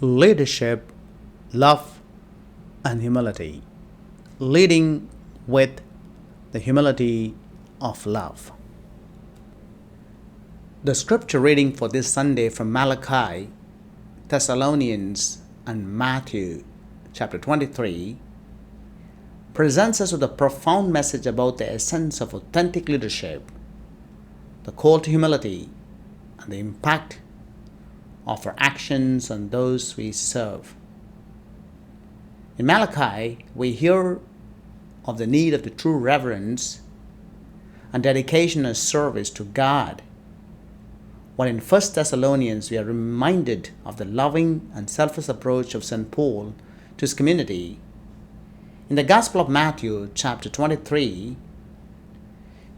leadership, love, and humility. Leading with the humility of love. The scripture reading for this Sunday from Malachi, Thessalonians, and Matthew chapter 23 presents us with a profound message about the essence of authentic leadership, the call to humility, and the impact of our actions on those we serve. In Malachi, we hear of the need of the true reverence and dedication and service to God, while in 1 Thessalonians we are reminded of the loving and selfless approach of St. Paul to his community. In the Gospel of Matthew, chapter 23,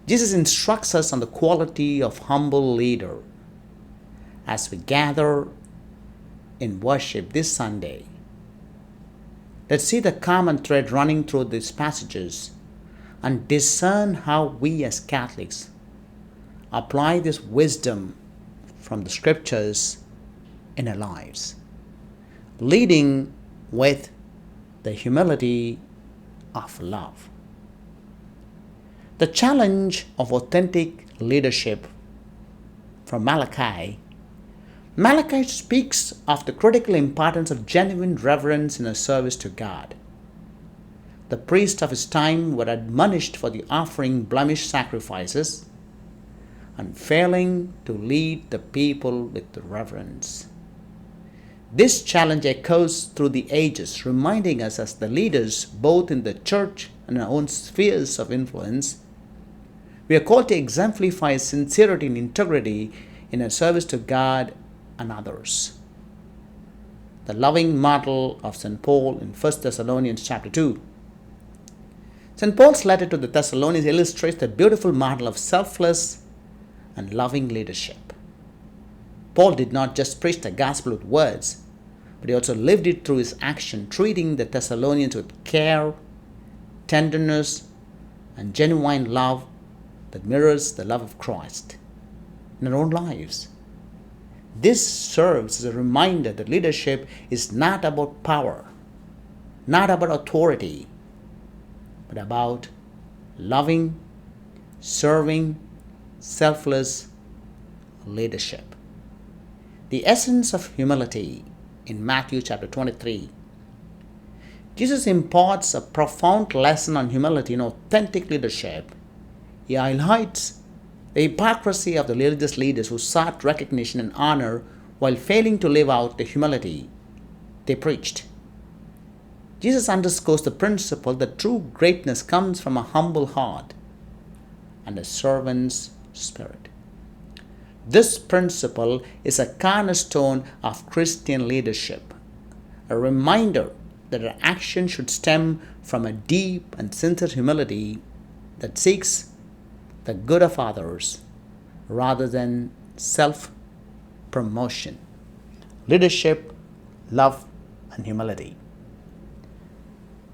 Jesus instructs us on the quality of humble leader as we gather in worship this Sunday. Let's see the common thread running through these passages and discern how we as Catholics apply this wisdom from the scriptures in our lives, leading with the humility of love. The challenge of authentic leadership from Malachi speaks of the critical importance of genuine reverence in a service to God. The priests of his time were admonished for the offering blemished sacrifices and failing to lead the people with reverence. This challenge echoes through the ages, reminding us as the leaders, both in the church and our own spheres of influence, we are called to exemplify sincerity and integrity in our service to God and others. The loving model of St. Paul in 1 Thessalonians chapter 2. St. Paul's letter to the Thessalonians illustrates the beautiful model of selfless and loving leadership. Paul did not just preach the gospel with words, but he also lived it through his action, treating the Thessalonians with care, tenderness, and genuine love that mirrors the love of Christ in our own lives. This serves as a reminder that leadership is not about power, not about authority, but about loving, serving, selfless leadership. The essence of humility in Matthew chapter 23. Jesus imparts a profound lesson on humility and authentic leadership. He highlights the hypocrisy of the religious leaders who sought recognition and honor while failing to live out the humility they preached. Jesus underscores the principle that true greatness comes from a humble heart and a servant's spirit. This principle is a cornerstone of Christian leadership, a reminder that our action should stem from a deep and sincere humility that seeks the good of others rather than self-promotion. Leadership, love, and humility.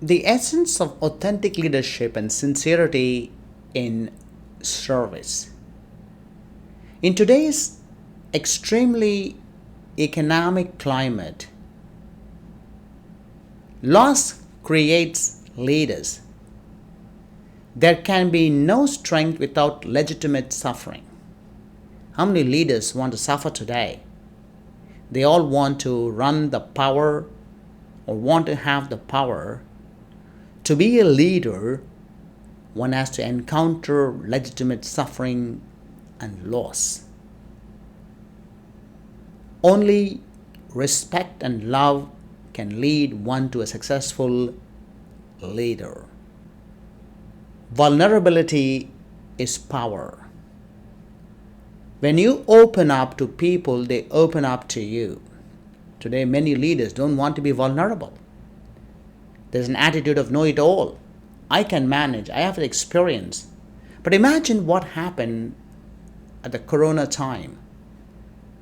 The essence of authentic leadership and sincerity in service. In today's extremely economic climate, loss creates leaders. There can be no strength without legitimate suffering. How many leaders want to suffer today? They all want to run the power or want to have the power. To be a leader, one has to encounter legitimate suffering and loss. Only respect and love can lead one to a successful leader. Vulnerability is power. When you open up to people, they open up to you. Today, many leaders don't want to be vulnerable. There's an attitude of know-it-all. I can manage. I have the experience. But imagine what happened at the corona time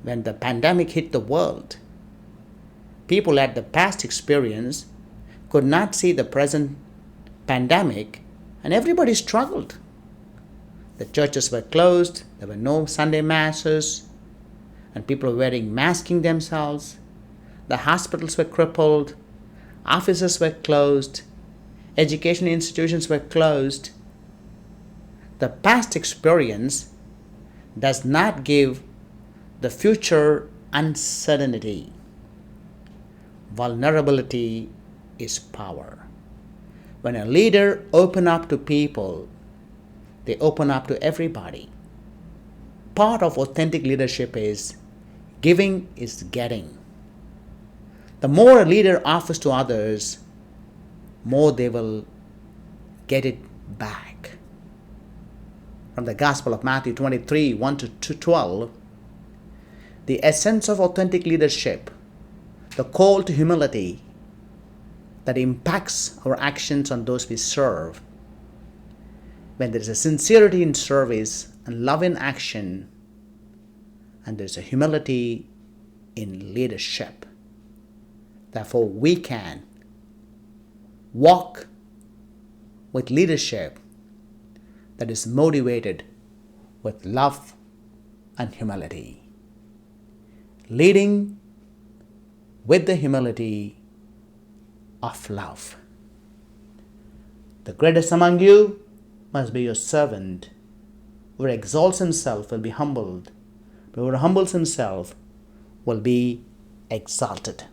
when the pandemic hit the world. People had the past experience, could not see the present pandemic, and everybody struggled. The churches were closed, there were no Sunday masses, and people were masking themselves. The hospitals were crippled, offices were closed, education institutions were closed. The past experience does not give the future uncertainty. Vulnerability is power. When a leader opens up to people, they open up to everybody. Part of authentic leadership is giving is getting. The more a leader offers to others, more they will get it back. From the Gospel of Matthew 23, 1 to 12, the essence of authentic leadership, the call to humility that impacts our actions on those we serve. When there is a sincerity in service and love in action, and there is a humility in leadership. Therefore, we can walk with leadership that is motivated with love and humility. Leading with the humility of love. The greatest among you must be your servant. Whoever exalts himself will be humbled, but whoever humbles himself will be exalted.